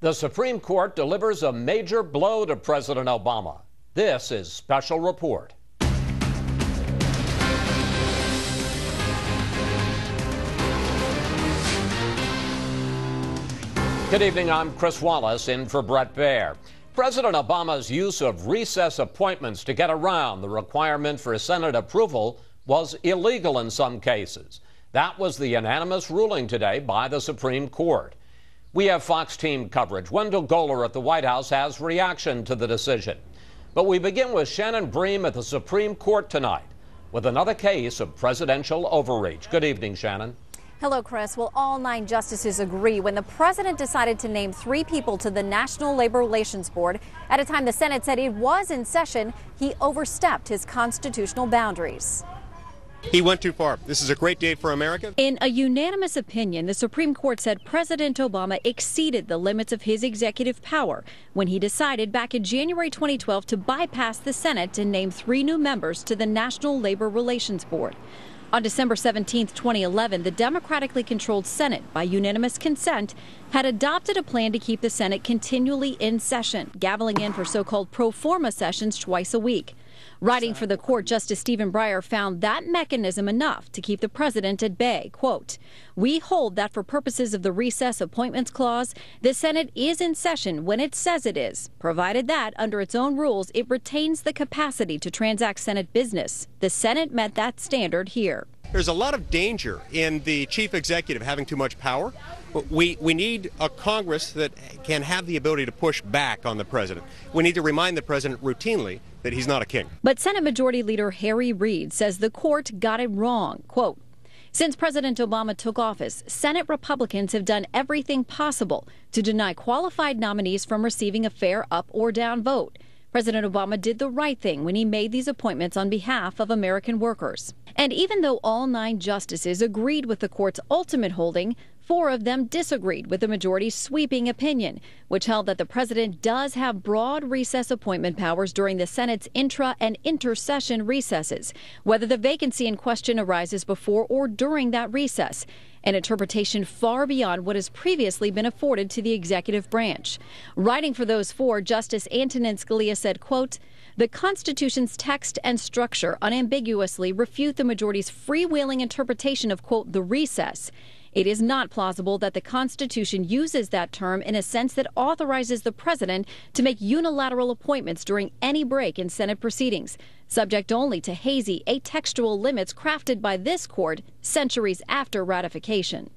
The Supreme Court delivers a major blow to President Obama. This is Special Report. Good evening, I'm Chris Wallace in for Brett Baer. President Obama's use of recess appointments to get around the requirement for Senate approval was illegal in some cases. That was the unanimous ruling today by the Supreme Court. We have Fox team coverage. Wendell Goler at the White House has reaction to the decision. But we begin with Shannon Bream at the Supreme Court tonight with another case of presidential overreach. Good evening, Shannon. Hello, Chris. Well, all 9 justices agree when the president decided to name 3 people to the National Labor Relations Board. At a time the Senate said it was in session, he overstepped his constitutional boundaries. He went too far. This is a great day for America. In a unanimous opinion, the Supreme Court said President Obama exceeded the limits of his executive power when he decided back in January 2012 to bypass the Senate and name 3 new members to the National Labor Relations Board. On December 17, 2011, the democratically controlled Senate, by unanimous consent, had adopted a plan to keep the Senate continually in session, gaveling in for so-called pro forma sessions twice a week. Writing for the court, Justice Stephen Breyer found that mechanism enough to keep the president at bay. Quote, "We hold that for purposes of the recess appointments clause, the Senate is in session when it says it is, provided that, under its own rules, it retains the capacity to transact Senate business. The Senate met that standard here." There's a lot of danger in the chief executive having too much power. We need a Congress that can have the ability to push back on the president. We need to remind the president routinely that he's not a king. But Senate Majority Leader Harry Reid says the court got it wrong. Quote, "Since President Obama took office, Senate Republicans have done everything possible to deny qualified nominees from receiving a fair up or down vote. President Obama did the right thing when he made these appointments on behalf of American workers." And even though all 9 justices agreed with the court's ultimate holding, 4 of them disagreed with the majority's sweeping opinion, which held that the president does have broad recess appointment powers during the Senate's intra- and intersession recesses, whether the vacancy in question arises before or during that recess, an interpretation far beyond what has previously been afforded to the executive branch. Writing for those 4, Justice Antonin Scalia said, quote, "The Constitution's text and structure unambiguously refute the majority's freewheeling interpretation of, quote, the recess. It is not plausible that the Constitution uses that term in a sense that authorizes the president to make unilateral appointments during any break in Senate proceedings, subject only to hazy, atextual limits crafted by this court centuries after ratification."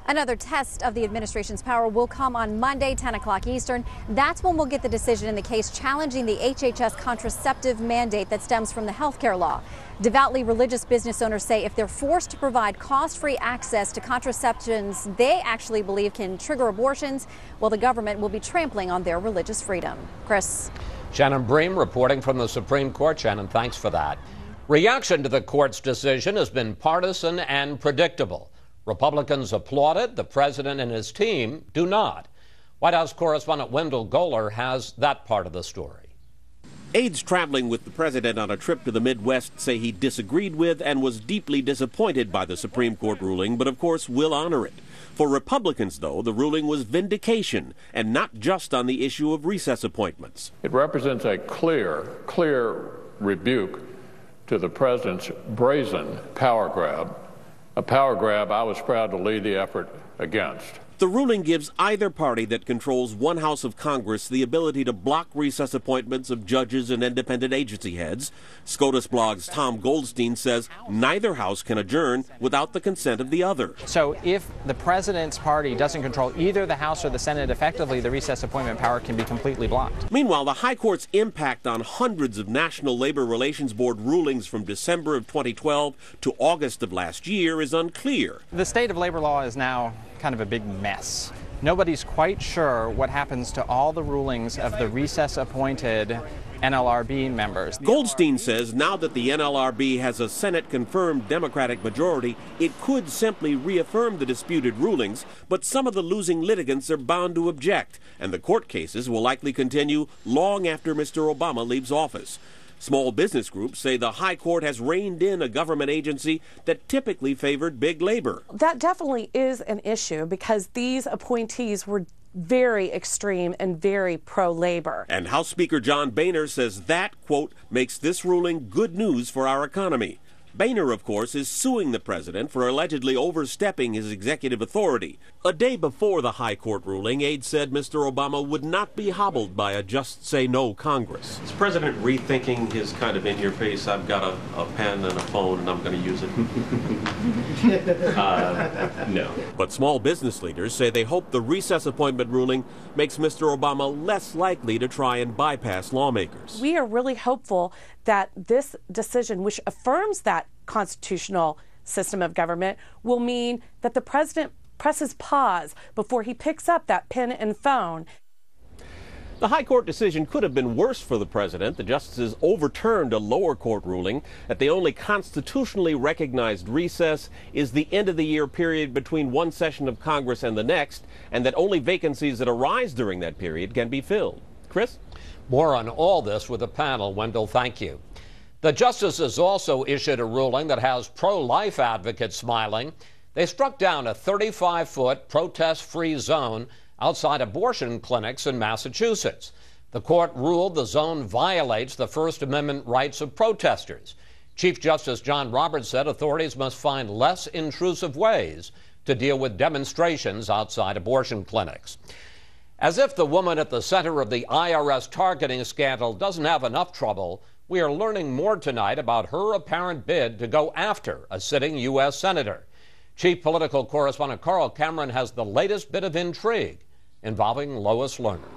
Another test of the administration's power will come on Monday, 10 o'clock Eastern. That's when we'll get the decision in the case challenging the HHS contraceptive mandate that stems from the health care law. Devoutly religious business owners say if they're forced to provide cost-free access to contraceptions they actually believe can trigger abortions, well, the government will be trampling on their religious freedom. Chris. Shannon Bream reporting from the Supreme Court. Shannon, thanks for that. Reaction to the court's decision has been partisan and predictable. Republicans applaud it. The president and his team do not. White House correspondent Wendell Goler has that part of the story. Aides traveling with the president on a trip to the Midwest say he disagreed with and was deeply disappointed by the Supreme Court ruling, but of course will honor it. For Republicans, though, the ruling was vindication, and not just on the issue of recess appointments. It represents a clear rebuke to the president's brazen power grab, a power grab I was proud to lead the effort against. The ruling gives either party that controls one house of Congress the ability to block recess appointments of judges and independent agency heads. SCOTUS Blog's Tom Goldstein says neither house can adjourn without the consent of the other. So if the president's party doesn't control either the House or the Senate effectively, the recess appointment power can be completely blocked. Meanwhile, the High Court's impact on hundreds of National Labor Relations Board rulings from December of 2012 to August of last year is unclear. The state of labor law is now kind of a big mess. Nobody's quite sure what happens to all the rulings of the recess-appointed NLRB members. Goldstein says now that the NLRB has a Senate-confirmed Democratic majority, it could simply reaffirm the disputed rulings, but some of the losing litigants are bound to object, and the court cases will likely continue long after Mr. Obama leaves office. Small business groups say the High Court has reined in a government agency that typically favored big labor. That definitely is an issue because these appointees were very extreme and very pro-labor. And House Speaker John Boehner says that, quote, makes this ruling good news for our economy. Boehner, of course, is suing the president for allegedly overstepping his executive authority. A day before the high court ruling, aides said Mr. Obama would not be hobbled by a just say no Congress. Is the president rethinking his kind of in your face, I've got a pen and a phone and I'm going to use it? No. But small business leaders say they hope the recess appointment ruling makes Mr. Obama less likely to try and bypass lawmakers. We are really hopeful that this decision, which affirms that constitutional system of government, will mean that the president presses pause before he picks up that pen and phone. The high court decision could have been worse for the president. The justices overturned a lower court ruling that the only constitutionally recognized recess is the end of the year period between one session of Congress and the next, and that only vacancies that arise during that period can be filled. Chris? More on all this with the panel. Wendell, thank you. The justices also issued a ruling that has pro-life advocates smiling. They struck down a 35-foot protest-free zone outside abortion clinics in Massachusetts. The court ruled the zone violates the First Amendment rights of protesters. Chief Justice John Roberts said authorities must find less intrusive ways to deal with demonstrations outside abortion clinics. As if the woman at the center of the IRS targeting scandal doesn't have enough trouble, we are learning more tonight about her apparent bid to go after a sitting U.S. senator. Chief political correspondent Carl Cameron has the latest bit of intrigue involving Lois Lerner.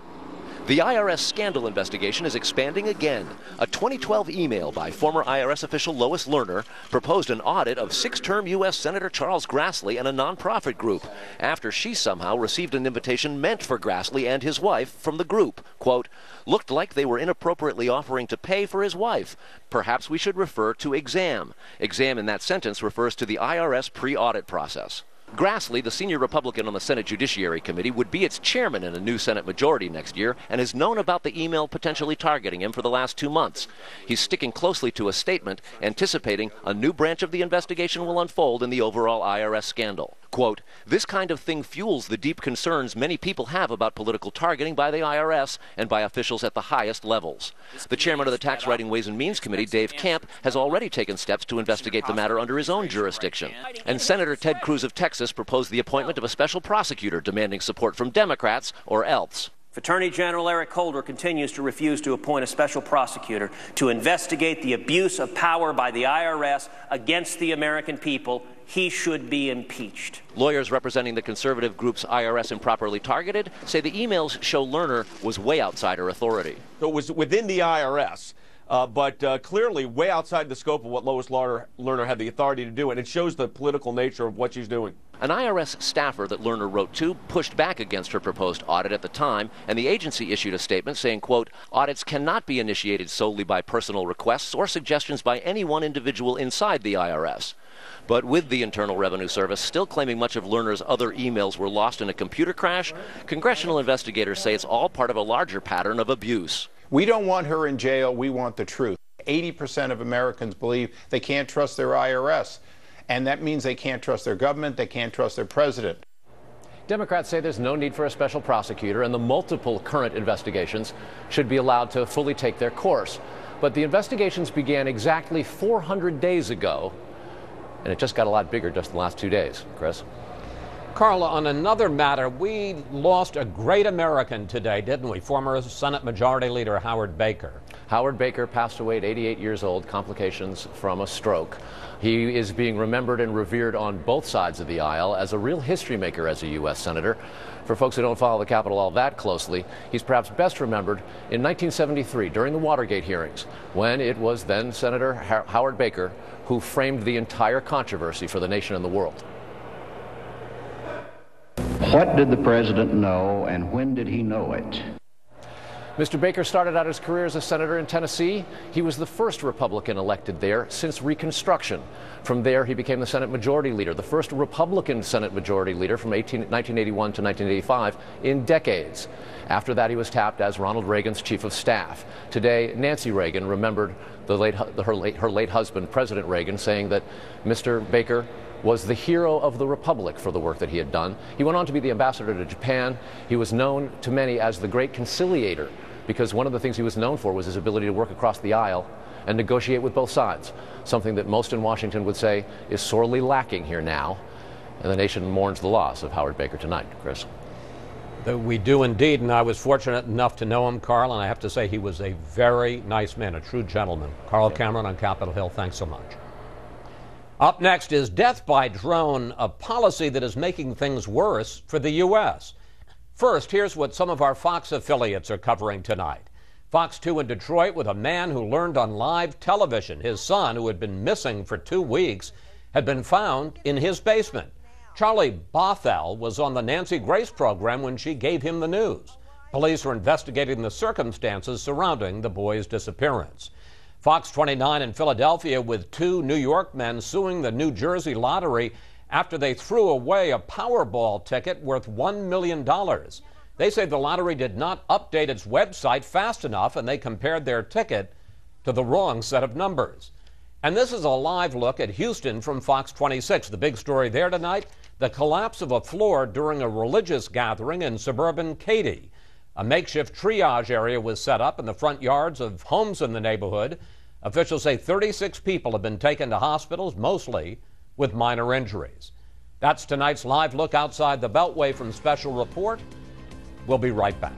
The IRS scandal investigation is expanding again. A 2012 email by former IRS official Lois Lerner proposed an audit of six-term U.S. Senator Charles Grassley and a nonprofit group after she somehow received an invitation meant for Grassley and his wife from the group. Quote, looked like they were inappropriately offering to pay for his wife. Perhaps we should refer to exam. Exam in that sentence refers to the IRS pre-audit process. Grassley, the senior Republican on the Senate Judiciary Committee, would be its chairman in a new Senate majority next year and has known about the email potentially targeting him for the last 2 months. He's sticking closely to a statement, anticipating a new branch of the investigation will unfold in the overall IRS scandal. Quote, this kind of thing fuels the deep concerns many people have about political targeting by the IRS and by officials at the highest levels. The chairman of the Tax Writing Ways and Means Committee, Dave Camp, has already taken steps to investigate the matter under his own jurisdiction. And Senator Ted Cruz of Texas proposed the appointment of a special prosecutor demanding support from Democrats or else. If Attorney General Eric Holder continues to refuse to appoint a special prosecutor to investigate the abuse of power by the IRS against the American people, he should be impeached. Lawyers representing the conservative group's IRS Improperly Targeted say the emails show Lerner was way outside her authority. So it was within the IRS, but clearly way outside the scope of what Lois Lerner had the authority to do, and it shows the political nature of what she's doing. An IRS staffer that Lerner wrote to pushed back against her proposed audit at the time, and the agency issued a statement saying, quote, audits cannot be initiated solely by personal requests or suggestions by any one individual inside the IRS. But with the Internal Revenue Service still claiming much of Lerner's other emails were lost in a computer crash, congressional investigators say it's all part of a larger pattern of abuse. We don't want her in jail. We want the truth. 80% of Americans believe they can't trust their IRS. And that means they can't trust their government, they can't trust their president. Democrats say there's no need for a special prosecutor and the multiple current investigations should be allowed to fully take their course. But the investigations began exactly 400 days ago, and it just got a lot bigger just in the last 2 days. Chris? Carla, on another matter, we lost a great American today, didn't we? Former Senate Majority Leader Howard Baker. Howard Baker passed away at 88 years old, complications from a stroke. He is being remembered and revered on both sides of the aisle as a real history maker as a U.S. Senator. For folks who don't follow the Capitol all that closely, he's perhaps best remembered in 1973 during the Watergate hearings, when it was then Senator Howard Baker who framed the entire controversy for the nation and the world. What did the president know, and when did he know it? Mr. Baker started out his career as a senator in Tennessee. He was the first Republican elected there since Reconstruction. From there, he became the Senate Majority Leader, the first Republican Senate Majority Leader from 1981 to 1985 in decades. After that, he was tapped as Ronald Reagan's chief of staff. Today, Nancy Reagan remembered her late husband, President Reagan, saying that Mr. Baker was the hero of the Republic for the work that he had done. He went on to be the ambassador to Japan. He was known to many as the great conciliator, because one of the things he was known for was his ability to work across the aisle and negotiate with both sides, something that most in Washington would say is sorely lacking here now. And the nation mourns the loss of Howard Baker tonight. Chris. We do indeed, and I was fortunate enough to know him, Carl, and I have to say he was a very nice man, a true gentleman. Carl Cameron on Capitol Hill, thanks so much. Up next, is death by drone a policy that is making things worse for the U.S.? First, here's what some of our Fox affiliates are covering tonight. Fox 2 in Detroit with a man who learned on live television his son, who had been missing for 2 weeks, had been found in his basement. Charlie Bothell was on the Nancy Grace program when she gave him the news. Police are investigating the circumstances surrounding the boy's disappearance. Fox 29 in Philadelphia with 2 New York men suing the New Jersey Lottery after they threw away a Powerball ticket worth $1 million. They say the lottery did not update its website fast enough, and they compared their ticket to the wrong set of numbers. And this is a live look at Houston from Fox 26. The big story there tonight, the collapse of a floor during a religious gathering in suburban Katy. A makeshift triage area was set up in the front yards of homes in the neighborhood. Officials say 36 people have been taken to hospitals, mostly with minor injuries. That's tonight's live look outside the Beltway from Special Report. We'll be right back.